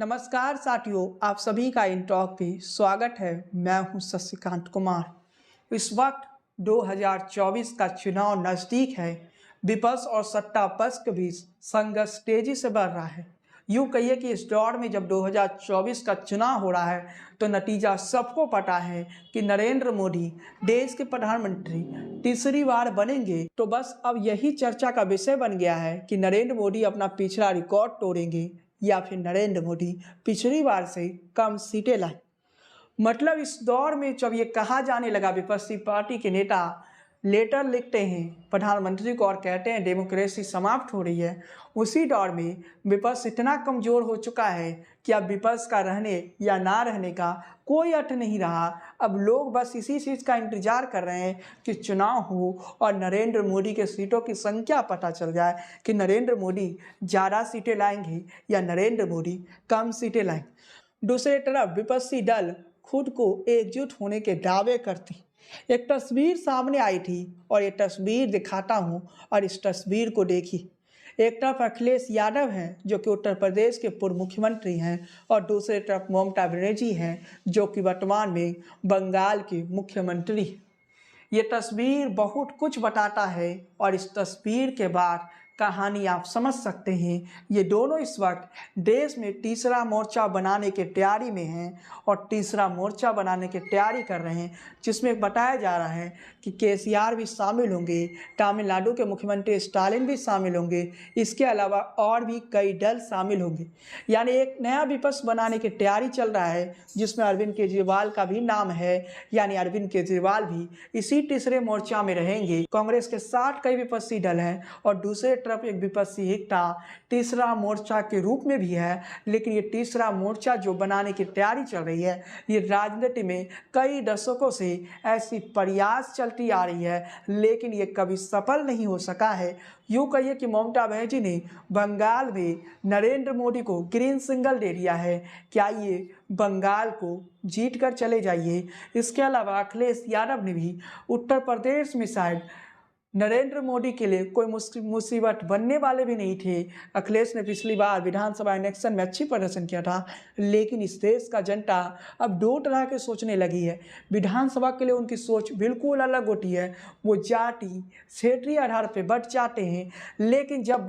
नमस्कार साथियों, आप सभी का इन टॉक पे स्वागत है। मैं हूं शशिकांत कुमार। इस वक्त 2024 का चुनाव नज़दीक है। विपक्ष और सत्ता पक्ष के बीच संघर्ष तेजी से बढ़ रहा है। यूँ कहिए कि इस दौर में जब 2024 का चुनाव हो रहा है तो नतीजा सबको पता है कि नरेंद्र मोदी देश के प्रधानमंत्री तीसरी बार बनेंगे। तो बस अब यही चर्चा का विषय बन गया है कि नरेंद्र मोदी अपना पिछला रिकॉर्ड तोड़ेंगे या फिर नरेंद्र मोदी पिछली बार से कम सीटें लाए। मतलब इस दौर में जब ये कहा जाने लगा, विपक्षी पार्टी के नेता लेटर लिखते हैं प्रधानमंत्री को और कहते हैं डेमोक्रेसी समाप्त हो रही है, उसी दौर में विपक्ष इतना कमज़ोर हो चुका है कि अब विपक्ष का रहने या ना रहने का कोई अर्थ नहीं रहा। अब लोग बस इसी चीज़ का इंतजार कर रहे हैं कि चुनाव हो और नरेंद्र मोदी के सीटों की संख्या पता चल जाए कि नरेंद्र मोदी ज़्यादा सीटें लाएंगे या नरेंद्र मोदी कम सीटें लाएंगे। दूसरी तरफ विपक्षी दल खुद को एकजुट होने के दावे करती। एक तस्वीर सामने आई थी और ये तस्वीर दिखाता हूँ और इस तस्वीर को देखिए। एक तरफ अखिलेश यादव हैं जो कि उत्तर प्रदेश के पूर्व मुख्यमंत्री हैं और दूसरी तरफ ममता बनर्जी हैं जो कि वर्तमान में बंगाल की मुख्यमंत्री हैं। ये तस्वीर बहुत कुछ बताता है और इस तस्वीर के बाद कहानी आप समझ सकते हैं। ये दोनों इस वक्त देश में तीसरा मोर्चा बनाने की तैयारी में हैं और तीसरा मोर्चा बनाने की तैयारी कर रहे हैं, जिसमें बताया जा रहा है कि केसीआर भी शामिल होंगे, तमिलनाडु के मुख्यमंत्री स्टालिन भी शामिल होंगे, इसके अलावा और भी कई दल शामिल होंगे। यानी एक नया विपक्ष बनाने की तैयारी चल रहा है जिसमें अरविंद केजरीवाल का भी नाम है। यानी अरविंद केजरीवाल भी इसी तीसरे मोर्चा में रहेंगे। कांग्रेस के साथ कई विपक्षी दल हैं और दूसरे तरफ एक विपक्षी एकता तीसरा मोर्चा के रूप में भी है। लेकिन ये तीसरा मोर्चा जो बनाने की तैयारी चल रही है, ये राजनीति में कई दशकों से ऐसी प्रयास चलती आ रही है, लेकिन ये कभी सफल नहीं हो सका है। यूँ कहिए कि ममता बनर्जी ने बंगाल में नरेंद्र मोदी को ग्रीन सिग्नल दे दिया है कि आइए बंगाल को जीत कर चले जाइए। इसके अलावा अखिलेश यादव ने भी उत्तर प्रदेश में शायद नरेंद्र मोदी के लिए कोई मुसीबत बनने वाले भी नहीं थे। अखिलेश ने पिछली बार विधानसभा इलेक्शन में अच्छी प्रदर्शन किया था, लेकिन इस देश का जनता अब दो तरह के सोचने लगी है। विधानसभा के लिए उनकी सोच बिल्कुल अलग होती है, वो जाति क्षेत्रीय आधार पर बट जाते हैं। लेकिन जब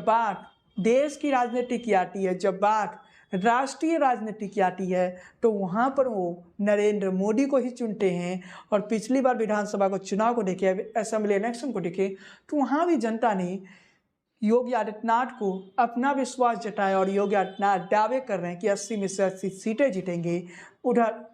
बात देश की राजनीति की आती है, जब बात राष्ट्रीय राजनीति की आती है, तो वहाँ पर वो नरेंद्र मोदी को ही चुनते हैं। और पिछली बार विधानसभा को चुनाव को देखे, असेंबली इलेक्शन को देखे, तो वहाँ भी जनता ने योगी आदित्यनाथ को अपना विश्वास जताया और योगी आदित्यनाथ दावे कर रहे हैं कि 80 में से 80 सीटें जीतेंगे। उधर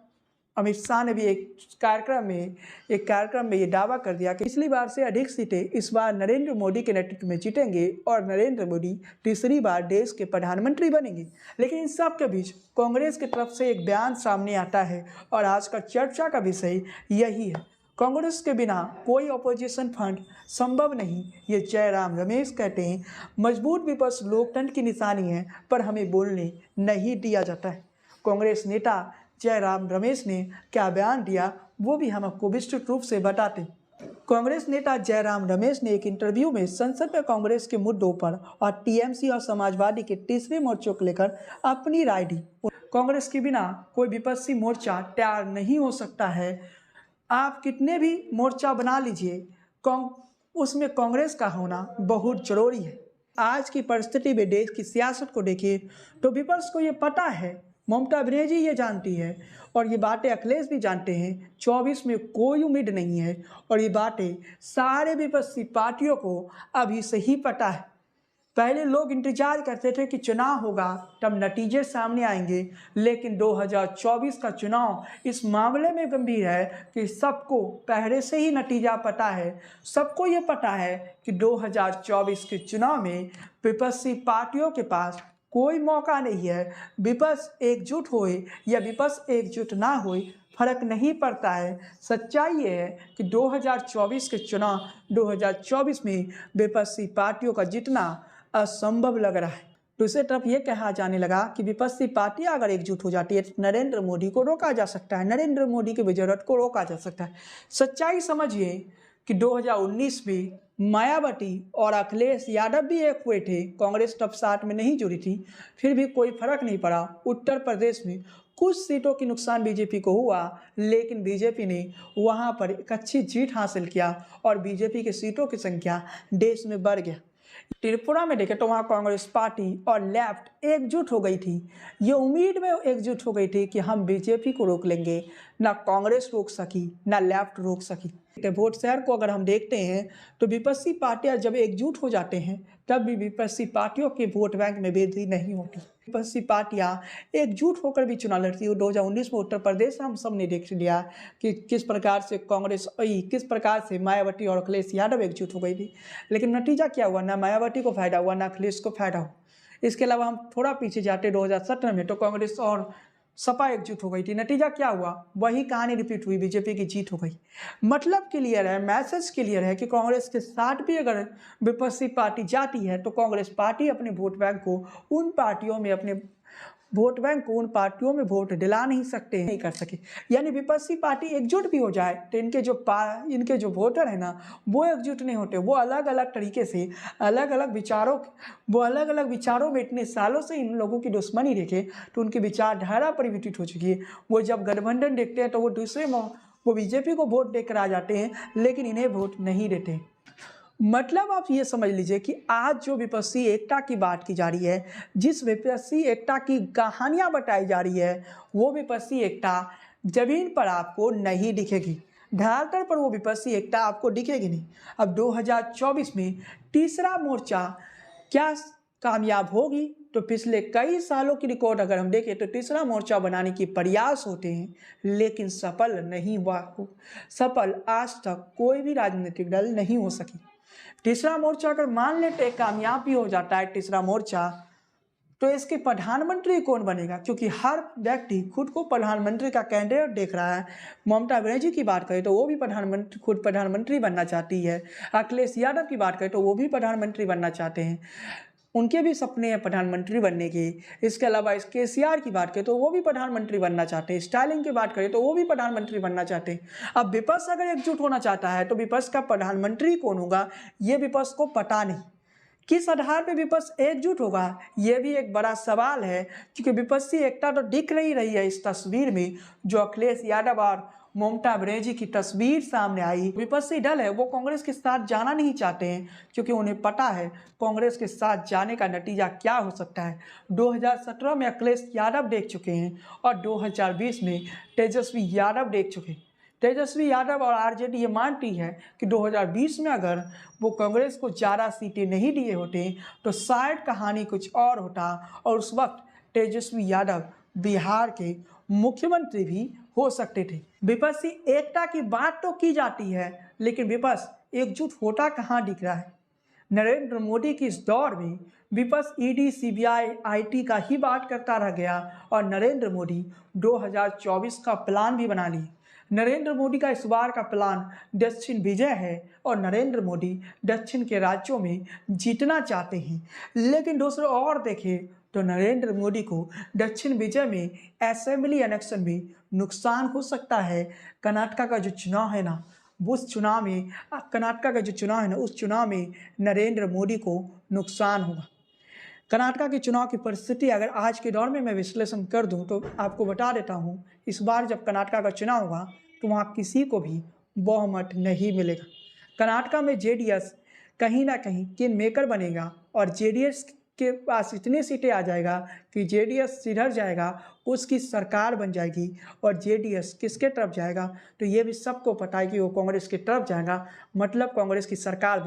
अमित शाह ने भी एक कार्यक्रम में ये दावा कर दिया कि पिछली बार से अधिक सीटें इस बार नरेंद्र मोदी के नेतृत्व में जीतेंगे और नरेंद्र मोदी तीसरी बार देश के प्रधानमंत्री बनेंगे। लेकिन इन सब के बीच कांग्रेस की तरफ से एक बयान सामने आता है और आज का चर्चा का विषय यही है, कांग्रेस के बिना कोई अपोजिशन फंड संभव नहीं। ये जयराम रमेश कहते हैं, मजबूत विपक्ष लोकतंत्र की निशानी है पर हमें बोलने नहीं दिया जाता है। कांग्रेस नेता जयराम रमेश ने क्या बयान दिया वो भी हम आपको विस्तृत रूप से बताते हैं। कांग्रेस नेता जयराम रमेश ने एक इंटरव्यू में संसद में कांग्रेस के मुद्दों पर और टीएमसी और समाजवादी के तीसरे मोर्चों को लेकर अपनी राय दी। कांग्रेस के बिना कोई विपक्षी मोर्चा तैयार नहीं हो सकता है। आप कितने भी मोर्चा बना लीजिए, उसमें कांग्रेस का होना बहुत जरूरी है। आज की परिस्थिति में देश की सियासत को देखिए तो विपक्ष को ये पता है, ममता बनर्जी ये जानती है और ये बातें अखिलेश भी जानते हैं, 24 में कोई उम्मीद नहीं है। और ये बातें सारे विपक्षी पार्टियों को अभी से ही पता है। पहले लोग इंतजार करते थे कि चुनाव होगा तब नतीजे सामने आएंगे, लेकिन 2024 का चुनाव इस मामले में गंभीर है कि सबको पहले से ही नतीजा पता है। सबको ये पता है कि 2024 के चुनाव में विपक्षी पार्टियों के पास कोई मौका नहीं है। विपक्ष एकजुट होए या विपक्ष एकजुट ना होए फर्क नहीं पड़ता है। सच्चाई ये है कि 2024 के चुनाव 2024 में विपक्षी पार्टियों का जीतना असंभव लग रहा है। दूसरी तरफ ये कहा जाने लगा कि विपक्षी पार्टियां अगर एकजुट हो जाती है तो नरेंद्र मोदी को रोका जा सकता है, नरेंद्र मोदी की जरूरत को रोका जा सकता है। सच्चाई समझिए कि 2019 में मायावती और अखिलेश यादव भी एक हुए थे, कांग्रेस टॉप 60 में नहीं जुड़ी थी, फिर भी कोई फर्क नहीं पड़ा। उत्तर प्रदेश में कुछ सीटों की नुकसान बीजेपी को हुआ, लेकिन बीजेपी ने वहां पर एक अच्छी जीत हासिल किया और बीजेपी की सीटों की संख्या देश में बढ़ गया। त्रिपुरा में देखें तो वहाँ कांग्रेस पार्टी और लेफ्ट एकजुट हो गई थी। ये उम्मीद में एकजुट हो गई थी कि हम बीजेपी को रोक लेंगे, ना कांग्रेस रोक सकी ना लेफ्ट रोक सकी। वोट शेयर को अगर हम देखते हैं तो विपक्षी पार्टियां जब एकजुट हो जाते हैं तब भी विपक्षी पार्टियों के वोट बैंक में वृद्धि नहीं होती। विपक्षी पार्टियां एकजुट होकर भी चुनाव लड़ती है। 2019 में उत्तर प्रदेश हम सब ने देख लिया कि किस प्रकार से कांग्रेस किस प्रकार से मायावती और अखिलेश यादव एकजुट हो गई थी, लेकिन नतीजा क्या हुआ? ना मायावती को फायदा हुआ ना अखिलेश को फायदा हुआ। इसके अलावा हम थोड़ा पीछे जाते 2017 में तो कांग्रेस और सपा एकजुट हो गई थी। नतीजा क्या हुआ? वही कहानी रिपीट हुई, बीजेपी की जीत हो गई। मतलब क्लियर है, मैसेज क्लियर है कि कांग्रेस के साथ भी अगर विपक्षी पार्टी जाती है तो कांग्रेस पार्टी अपने वोट बैंक को उन पार्टियों में वोट दिला नहीं सकते, नहीं कर सके। यानी विपक्षी पार्टी एकजुट भी हो जाए तो इनके जो वोटर है ना वो एकजुट नहीं होते। वो अलग अलग तरीके से अलग अलग विचारों में इतने सालों से इन लोगों की दुश्मनी देखे तो उनकी विचारधारा परिवर्तित हो चुकी है। वो जब गठबंधन देखते हैं तो वो बीजेपी को वोट देकर आ जाते हैं, लेकिन इन्हें वोट नहीं देते। मतलब आप ये समझ लीजिए कि आज जो विपक्षी एकता की बात की जा रही है, जिस विपक्षी एकता की कहानियां बताई जा रही है, वो विपक्षी एकता जमीन पर आपको नहीं दिखेगी। धरातल पर वो विपक्षी एकता आपको दिखेगी नहीं। अब 2024 में तीसरा मोर्चा क्या कामयाब होगी? तो पिछले कई सालों की रिकॉर्ड अगर हम देखें तो तीसरा मोर्चा बनाने की प्रयास होते हैं, लेकिन सफल नहीं हुआ। सफल आज तक कोई भी राजनीतिक दल नहीं हो सकी। तीसरा मोर्चा अगर मान लेते कामयाब भी हो जाता है तीसरा मोर्चा, तो इसके प्रधानमंत्री कौन बनेगा? क्योंकि हर व्यक्ति खुद को प्रधानमंत्री का कैंडिडेट देख रहा है। ममता बनर्जी की बात करें तो वो भी खुद प्रधानमंत्री बनना चाहती है। अखिलेश यादव की बात करें तो वो भी प्रधानमंत्री बनना चाहते हैं, उनके भी सपने हैं प्रधानमंत्री बनने के। इसके अलावा केसीआर की बात करें तो वो भी प्रधानमंत्री बनना चाहते हैं। स्टालिन की बात करें तो वो भी प्रधानमंत्री बनना चाहते हैं। अब विपक्ष अगर एकजुट होना चाहता है तो विपक्ष का प्रधानमंत्री कौन होगा ये विपक्ष को पता नहीं। किस आधार पर विपक्ष एकजुट होगा ये भी एक बड़ा सवाल है, क्योंकि विपक्षी एकता तो दिख नहीं रही है इस तस्वीर में। जो अखिलेश यादव और ममता बनर्जी की तस्वीर सामने आई, विपक्षी दल है वो कांग्रेस के साथ जाना नहीं चाहते हैं, क्योंकि उन्हें पता है कांग्रेस के साथ जाने का नतीजा क्या हो सकता है। 2017 में अखिलेश यादव देख चुके हैं और 2020 में तेजस्वी यादव देख चुके हैं। तेजस्वी यादव और आरजेडी ये मानती है कि 2020 में अगर वो कांग्रेस को ज़्यादा सीटें नहीं दिए होते तो शायद कहानी कुछ और होता और उस वक्त तेजस्वी यादव बिहार के मुख्यमंत्री भी हो सकते थे। विपक्षी एकता की बात तो की जाती है, लेकिन विपक्ष एकजुट होता कहाँ दिख रहा है? नरेंद्र मोदी की इस दौर में विपक्ष ईडी, सीबीआई, आईटी का ही बात करता रह गया और नरेंद्र मोदी 2024 का प्लान भी बना लिए। नरेंद्र मोदी का इस बार का प्लान दक्षिण विजय है और नरेंद्र मोदी दक्षिण के राज्यों में जीतना चाहते हैं। लेकिन दूसरी ओर देखें तो नरेंद्र मोदी को दक्षिण विजय में असेंबली इलेक्शन में नुकसान हो सकता है। कर्नाटक का जो चुनाव है ना उस चुनाव में नरेंद्र मोदी को नुकसान होगा। कर्नाटक के चुनाव की परिस्थिति अगर आज के दौर में मैं विश्लेषण कर दूं तो आपको बता देता हूं, इस बार जब कर्नाटक का चुनाव होगा तो वहां किसी को भी बहुमत नहीं मिलेगा। कर्नाटक में जेडीएस कहीं ना कहीं किंग मेकर बनेगा और जेडीएस के पास इतनी सीटें आ जाएगा कि जेडीएस सिधर जाएगा, उसकी सरकार बन जाएगी। और जेडीएस किसके तरफ जाएगा तो ये भी सबको पता है कि वो कांग्रेस की तरफ जाएगा। मतलब कांग्रेस की सरकार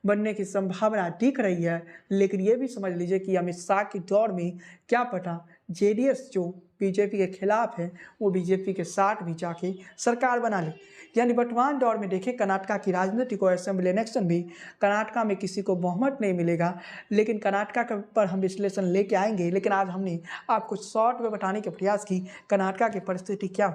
बनने की संभावना दिख रही है। लेकिन ये भी समझ लीजिए कि अमित शाह के दौर में क्या पता जेडीएस जो बीजेपी के खिलाफ है वो बीजेपी के साथ भी जाके सरकार बना ले। यानी वर्तमान दौर में देखें कर्नाटक की राजनीति को असेंबली इलेक्शन भी कर्नाटक में किसी को बहुमत नहीं मिलेगा। लेकिन कर्नाटक पर हम विश्लेषण लेके आएंगे, लेकिन आज हमने आपको शॉर्ट में बताने के प्रयास की कर्नाटक की परिस्थिति क्या हो।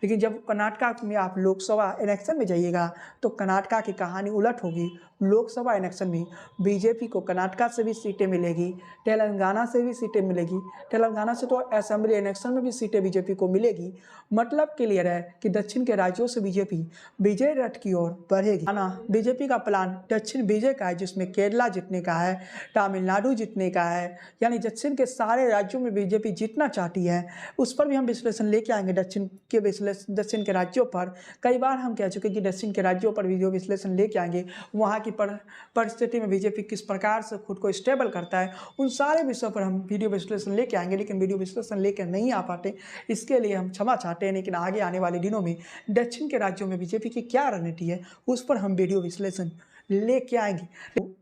लेकिन जब कर्नाटका में आप लोकसभा इलेक्शन में जाइएगा तो कर्नाटका की कहानी उलट होगी। लोकसभा इलेक्शन में बीजेपी को कर्नाटका से भी सीटें मिलेगी, तेलंगाना से भी सीटें मिलेगी, तेलंगाना से तो असेंबली इलेक्शन में भी सीटें बीजेपी को मिलेगी। मतलब क्लियर है कि दक्षिण के राज्यों से बीजेपी विजय रथ की ओर बढ़ेगी। बीजेपी का प्लान दक्षिण विजय का है, जिसमें केरला जीतने का है, तमिलनाडु जीतने का है, यानी दक्षिण के सारे राज्यों में बीजेपी जीतना चाहती है। उस पर भी हम विश्लेषण लेके आएंगे। दक्षिण के राज्यों पर कई बार हम कह चुके कि दक्षिण के राज्यों पर भी जो विश्लेषण लेके आएंगे, वहाँ की परिस्थिति में बीजेपी किस प्रकार से खुद को स्टेबल करता है, उन सारे विषयों पर हम वीडियो विश्लेषण लेके आएंगे। लेकिन वीडियो विश्लेषण लेकर नहीं आ पाते, इसके लिए हम क्षमा चाहते हैं। लेकिन आगे आने वाले दिनों में दक्षिण के राज्यों में बीजेपी की क्या रणनीति है, उस पर हम वीडियो विश्लेषण लेके आएंगे। तो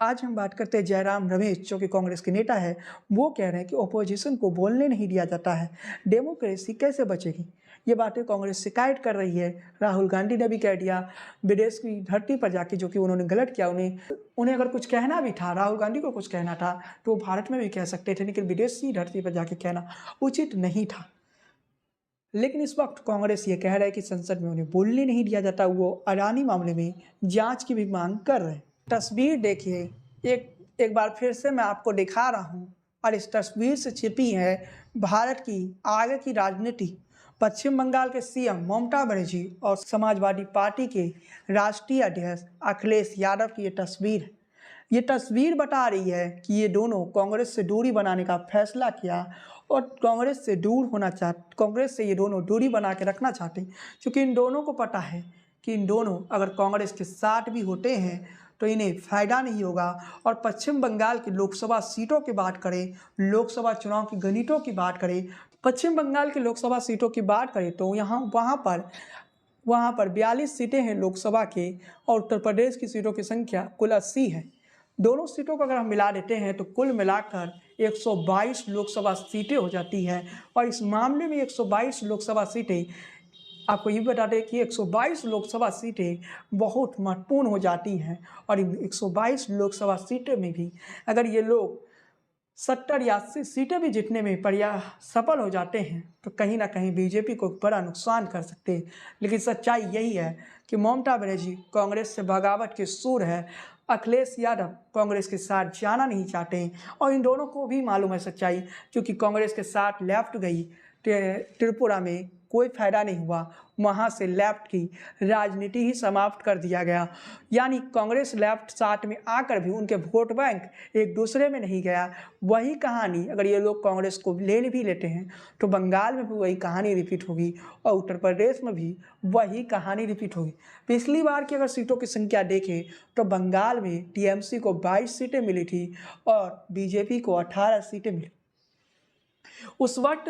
आज हम बात करते हैं जयराम रमेश, जो कि कांग्रेस के नेता है। वो कह रहे हैं कि ओपोजिशन को बोलने नहीं दिया जाता है, डेमोक्रेसी कैसे बचेगी। ये बातें कांग्रेस शिकायत कर रही है। राहुल गांधी ने भी कह दिया विदेश की धरती पर जाके, जो कि उन्होंने गलत किया। उन्हें अगर कुछ कहना भी था, राहुल गांधी को कुछ कहना था, तो वो भारत में भी कह सकते थे, लेकिन विदेश की धरती पर जाके कहना उचित नहीं था। लेकिन इस वक्त कांग्रेस ये कह रहा है कि संसद में उन्हें बोलने नहीं दिया जाता। वो अडानी मामले में जांच की भी मांग कर रहे हैं। तस्वीर देखिए, एक बार फिर से मैं आपको दिखा रहा हूँ, और इस तस्वीर से छिपी है भारत की आगे की राजनीति। पश्चिम बंगाल के सीएम ममता बनर्जी और समाजवादी पार्टी के राष्ट्रीय अध्यक्ष अखिलेश यादव की ये तस्वीर है। ये तस्वीर बता रही है कि ये दोनों कांग्रेस से दूरी बनाने का फैसला किया और कांग्रेस से ये दोनों दूरी बना के रखना चाहते हैं, क्योंकि इन दोनों को पता है कि इन दोनों अगर कांग्रेस के साथ भी होते हैं तो इन्हें फ़ायदा नहीं होगा। और पश्चिम बंगाल की लोकसभा सीटों की बात करें, लोकसभा चुनाव की गणितों की बात करें, पश्चिम बंगाल की लोकसभा सीटों की बात करें तो वहाँ पर 42 सीटें हैं लोकसभा के, और उत्तर प्रदेश की सीटों की संख्या कुल 80 है। दोनों सीटों को अगर हम मिला देते हैं तो कुल मिलाकर 122 लोकसभा सीटें हो जाती हैं। और इस मामले में 122 लोकसभा सीटें, आपको ये बता दें कि 122 लोकसभा सीटें बहुत महत्वपूर्ण हो जाती हैं। और इन 122 लोकसभा सीटों में भी अगर ये लोग 70 या 80 सीटें भी जीतने में सफल हो जाते हैं तो कहीं ना कहीं बीजेपी को बड़ा नुकसान कर सकते हैं। लेकिन सच्चाई यही है कि ममता बनर्जी कांग्रेस से बगावत के सूर है, अखिलेश यादव कांग्रेस के साथ जाना नहीं चाहते, और इन दोनों को भी मालूम है सच्चाई, क्योंकि कांग्रेस के साथ लेफ्ट गई त्रिपुरा में कोई फायदा नहीं हुआ, वहाँ से लेफ्ट की राजनीति ही समाप्त कर दिया गया। यानी कांग्रेस लेफ्ट साथ में आकर भी उनके वोट बैंक एक दूसरे में नहीं गया। वही कहानी अगर ये लोग कांग्रेस को ले भी लेते हैं तो बंगाल में भी वही कहानी रिपीट होगी, और उत्तर प्रदेश में भी वही कहानी रिपीट होगी। पिछली बार की अगर सीटों की संख्या देखें तो बंगाल में टीएमसी को 22 सीटें मिली थी और बीजेपी को 18 सीटें मिली। उस वक्त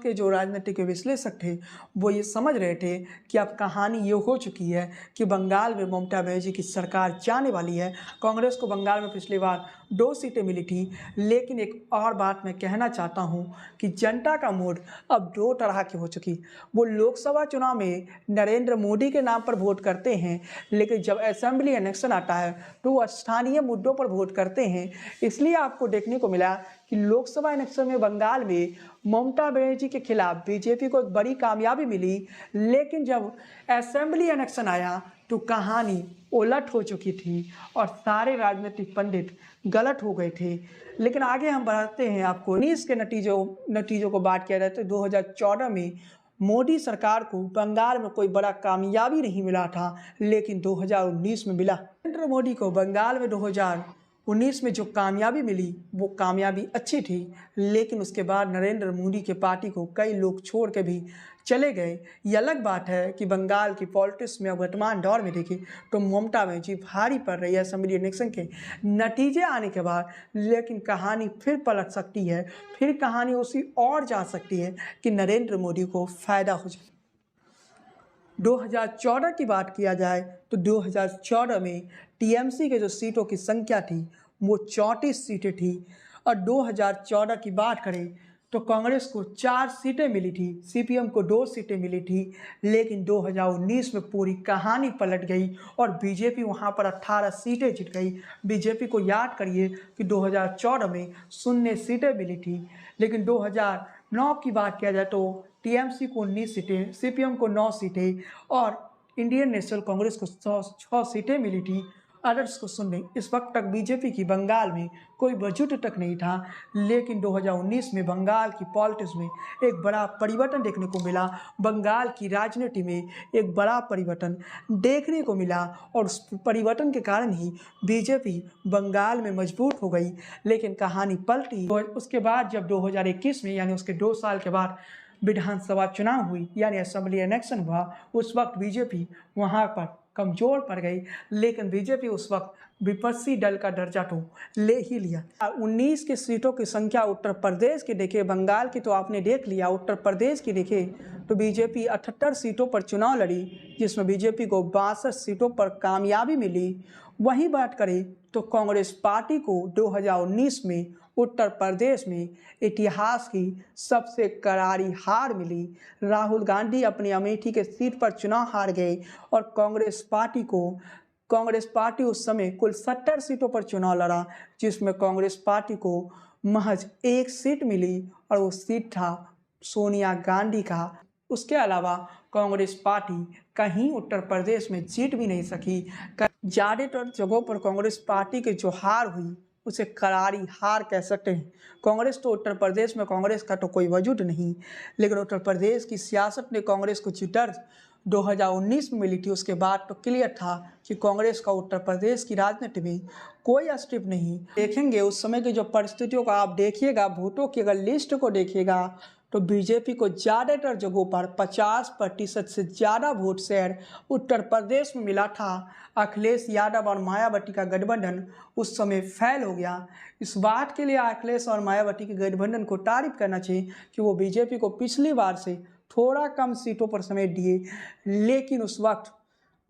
के जो राजनीतिक विश्लेषक थे वो ये समझ रहे थे कि अब कहानी ये हो चुकी है कि बंगाल में ममता बनर्जी की सरकार जाने वाली है। कांग्रेस को बंगाल में पिछली बार 2 सीटें मिली थी। लेकिन एक और बात मैं कहना चाहता हूँ कि जनता का मूड अब 2 तरह की हो चुकी। वो लोकसभा चुनाव में नरेंद्र मोदी के नाम पर वोट करते हैं, लेकिन जब असेंबली इलेक्शन आता है तो वो स्थानीय मुद्दों पर वोट करते हैं। इसलिए आपको देखने को मिला कि लोकसभा इलेक्शन में बंगाल में ममता बनर्जी के खिलाफ बीजेपी को एक बड़ी कामयाबी मिली, लेकिन जब असेंबली इलेक्शन आया तो कहानी उलट हो चुकी थी और सारे राजनीतिक पंडित गलत हो गए थे। लेकिन आगे हम बढ़ाते हैं। आपको 19 के नतीजों को बात किया जाए तो 2014 में मोदी सरकार को बंगाल में कोई बड़ा कामयाबी नहीं मिला था, लेकिन 2019 में मिला। नरेंद्र मोदी को बंगाल में 2019 में जो कामयाबी मिली वो कामयाबी अच्छी थी, लेकिन उसके बाद नरेंद्र मोदी के पार्टी को कई लोग छोड़ के भी चले गए। ये अलग बात है कि बंगाल की पॉलिटिक्स में वर्तमान दौर में देखें तो ममता बनर्जी भारी पड़ रही है असेंबली इलेक्शन के नतीजे आने के बाद। लेकिन कहानी फिर पलट सकती है, फिर कहानी उसी और जा सकती है कि नरेंद्र मोदी को फ़ायदा हो जाए। 2014 की बात किया जाए तो 2014 में टीएमसी के जो सीटों की संख्या थी वो 34 सीटें थी, और 2014 की बात करें तो कांग्रेस को 4 सीटें मिली थी, सीपीएम को 2 सीटें मिली थी। लेकिन 2019 में पूरी कहानी पलट गई और बीजेपी वहां पर 18 सीटें जीत गई। बीजेपी को याद करिए कि 2014 में 0 सीटें मिली थी, लेकिन 2009 की बात किया जाए तो टीएमसी को 19 सीटें, सीपीएम को 9 सीटें और इंडियन नेशनल कांग्रेस को 6 सीटें मिली थी। अदर्स को सुन लें, इस वक्त तक बीजेपी की बंगाल में कोई वजूद तक नहीं था, लेकिन 2019 में बंगाल की पॉलिटिक्स में एक बड़ा परिवर्तन देखने को मिला। बंगाल की राजनीति में एक बड़ा परिवर्तन देखने को मिला और उस परिवर्तन के कारण ही बीजेपी बंगाल में मजबूत हो गई। लेकिन कहानी पलटी उसके बाद, जब 2021 में यानी उसके 2 साल के बाद विधानसभा चुनाव हुई यानी असेंबली इलेक्शन हुआ, उस वक्त बीजेपी वहां पर कमजोर पड़ गई। लेकिन बीजेपी उस वक्त विपक्षी दल का दर्जा तो ले ही लिया। 19 की सीटों की संख्या उत्तर प्रदेश की देखे, बंगाल की तो आपने देख लिया, उत्तर प्रदेश की देखे तो बीजेपी 78 सीटों पर चुनाव लड़ी, जिसमें बीजेपी को 62 सीटों पर कामयाबी मिली। वहीं बात करें तो कांग्रेस पार्टी को 2019 में उत्तर प्रदेश में इतिहास की सबसे करारी हार मिली। राहुल गांधी अपनी अमेठी के सीट पर चुनाव हार गए और कांग्रेस पार्टी उस समय कुल 70 सीटों पर चुनाव लड़ा, जिसमें कांग्रेस पार्टी को महज 1 सीट मिली और वो सीट था सोनिया गांधी का। उसके अलावा कांग्रेस पार्टी कहीं उत्तर प्रदेश में जीत भी नहीं सकी। ज़्यादातर जगहों पर कांग्रेस पार्टी की जो हार हुई उसे करारी हार कह सकते हैं। कांग्रेस तो उत्तर प्रदेश में कांग्रेस का तो कोई वजूद नहीं, लेकिन उत्तर प्रदेश की सियासत ने कांग्रेस को जो दर्द 2019 में मिली थी, उसके बाद तो क्लियर था कि कांग्रेस का उत्तर प्रदेश की राजनीति में कोई अस्तित्व नहीं। देखेंगे उस समय की जो परिस्थितियों का आप देखिएगा, वोटों की अगर लिस्ट को देखिएगा तो बीजेपी को ज़्यादातर जगहों पर 50% से ज़्यादा वोट शेयर उत्तर प्रदेश में मिला था। अखिलेश यादव और मायावती का गठबंधन उस समय फेल हो गया। इस बात के लिए अखिलेश और मायावती के गठबंधन को तारीफ करना चाहिए कि वो बीजेपी को पिछली बार से थोड़ा कम सीटों पर समेट दिए, लेकिन उस वक्त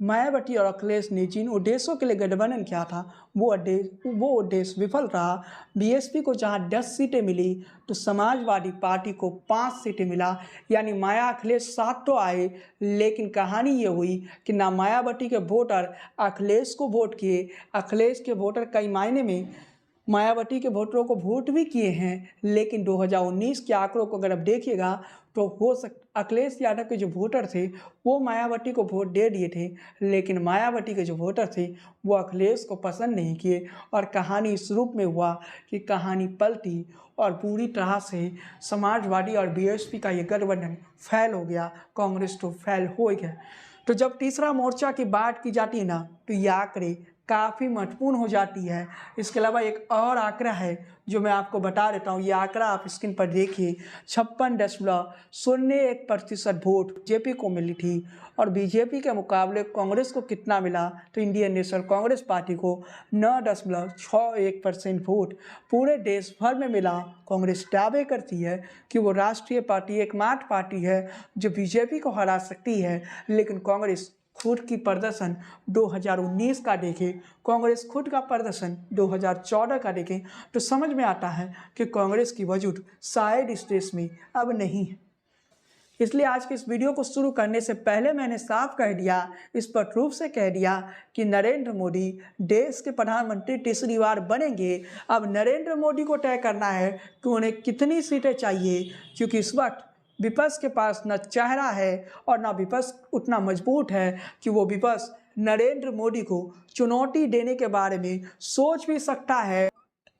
मायावती और अखिलेश ने जिन उद्देश्यों के लिए गठबंधन किया था वो उद्देश्य विफल रहा। बीएसपी को जहां 10 सीटें मिली तो समाजवादी पार्टी को 5 सीटें मिला, यानी माया अखिलेश साथ तो आए, लेकिन कहानी ये हुई कि ना मायावती के वोटर अखिलेश को वोट किए, अखिलेश के वोटर कई मायने में मायावती के वोटरों को वोट भी किए हैं। लेकिन 2019 के आंकड़ों को अगर आप देखिएगा तो अखिलेश यादव के जो वोटर थे वो मायावती को वोट दे दिए थे, लेकिन मायावती के जो वोटर थे वो अखिलेश को पसंद नहीं किए और कहानी इस रूप में हुआ कि कहानी पलटी और पूरी तरह से समाजवादी और बीएसपी का ये गठबंधन फेल हो गया। कांग्रेस तो फेल हो ही गया। तो जब तीसरा मोर्चा की बात की जाती है ना, तो ये आंकड़े काफ़ी महत्वपूर्ण हो जाती है। इसके अलावा एक और आंकड़ा है जो मैं आपको बता देता हूँ। ये आंकड़ा आप स्क्रीन पर देखिए, 56.01% वोट बीजेपी को मिली थी और बीजेपी के मुकाबले कांग्रेस को कितना मिला, तो इंडियन नेशनल कांग्रेस पार्टी को 9.61% वोट पूरे देश भर में मिला। कांग्रेस दावे करती है कि वो राष्ट्रीय पार्टी एकमात्र पार्टी है जो बीजेपी को हरा सकती है, लेकिन कांग्रेस खुद की प्रदर्शन 2019 का देखें, कांग्रेस खुद का प्रदर्शन 2014 का देखें तो समझ में आता है कि कांग्रेस की वजूद शायद इस देश में अब नहीं है। इसलिए आज के इस वीडियो को शुरू करने से पहले मैंने साफ कह दिया, स्पष्ट रूप से कह दिया कि नरेंद्र मोदी देश के प्रधानमंत्री तीसरी बार बनेंगे। अब नरेंद्र मोदी को तय करना है कि उन्हें कितनी सीटें चाहिए, क्योंकि इस वक्त विपक्ष के पास न चेहरा है और न विपक्ष उतना मजबूत है कि वो विपक्ष नरेंद्र मोदी को चुनौती देने के बारे में सोच भी सकता है।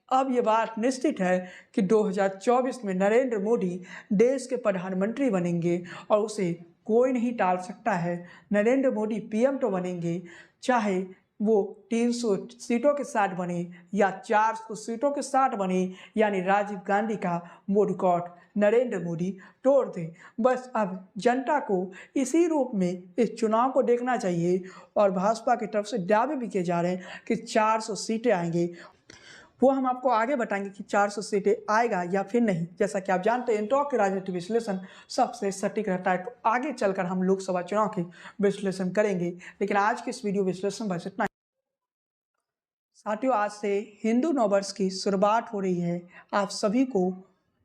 अब ये बात निश्चित है कि 2024 में नरेंद्र मोदी देश के प्रधानमंत्री बनेंगे और उसे कोई नहीं टाल सकता है। नरेंद्र मोदी पीएम तो बनेंगे, चाहे वो 300 सीटों के साथ बने या 400 सीटों के साथ बने, यानी राजीव गांधी का वो रिकॉर्ड नरेंद्र मोदी तोड़ दें। बस अब जनता को इसी रूप में इस चुनाव को देखना चाहिए और भाजपा की तरफ से दावे भी किए जा रहे हैं कि 400 सीटें आएंगी। वो हम आपको आगे बताएंगे कि 400 सीटें आएगा या फिर नहीं। जैसा कि आप जानते हैं इंटॉक के राजनीतिक विश्लेषण सबसे सटीक रहता है, तो आगे चलकर हम लोकसभा चुनाव के विश्लेषण करेंगे, लेकिन आज के इस वीडियो विश्लेषण बस इतना। साथियों, आज से हिंदू नववर्ष की शुरुआत हो रही है। आप सभी को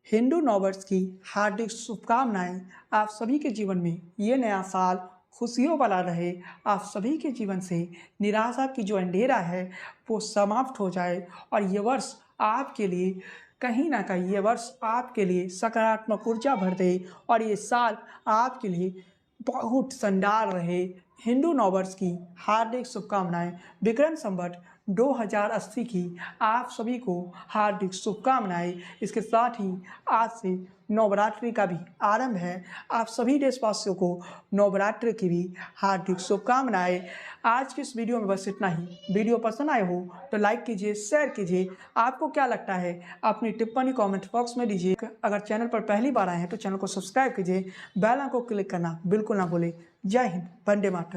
हिंदू नववर्ष की हार्दिक शुभकामनाएं। आप सभी के जीवन में ये नया साल खुशियों वाला रहे। आप सभी के जीवन से निराशा की जो अंधेरा है वो समाप्त हो जाए और ये वर्ष आपके लिए कहीं ना कहीं ये वर्ष आपके लिए सकारात्मक ऊर्जा भर दे और ये साल आपके लिए बहुत शानदार रहे। हिंदू नववर्ष की हार्दिक शुभकामनाएं। विक्रम संवत 2080 की आप सभी को हार्दिक शुभकामनाएं। इसके साथ ही आज से नवरात्रि का भी आरंभ है। आप सभी देशवासियों को नवरात्रि की भी हार्दिक शुभकामनाएं। आज की इस वीडियो में बस इतना ही। वीडियो पसंद आए हो तो लाइक कीजिए, शेयर कीजिए। आपको क्या लगता है अपनी टिप्पणी कमेंट बॉक्स में दीजिए। अगर चैनल पर पहली बार आए हैं तो चैनल को सब्सक्राइब कीजिए, बेल आइकन को क्लिक करना बिल्कुल ना भूलें। जय हिंद, वंदे मातरम।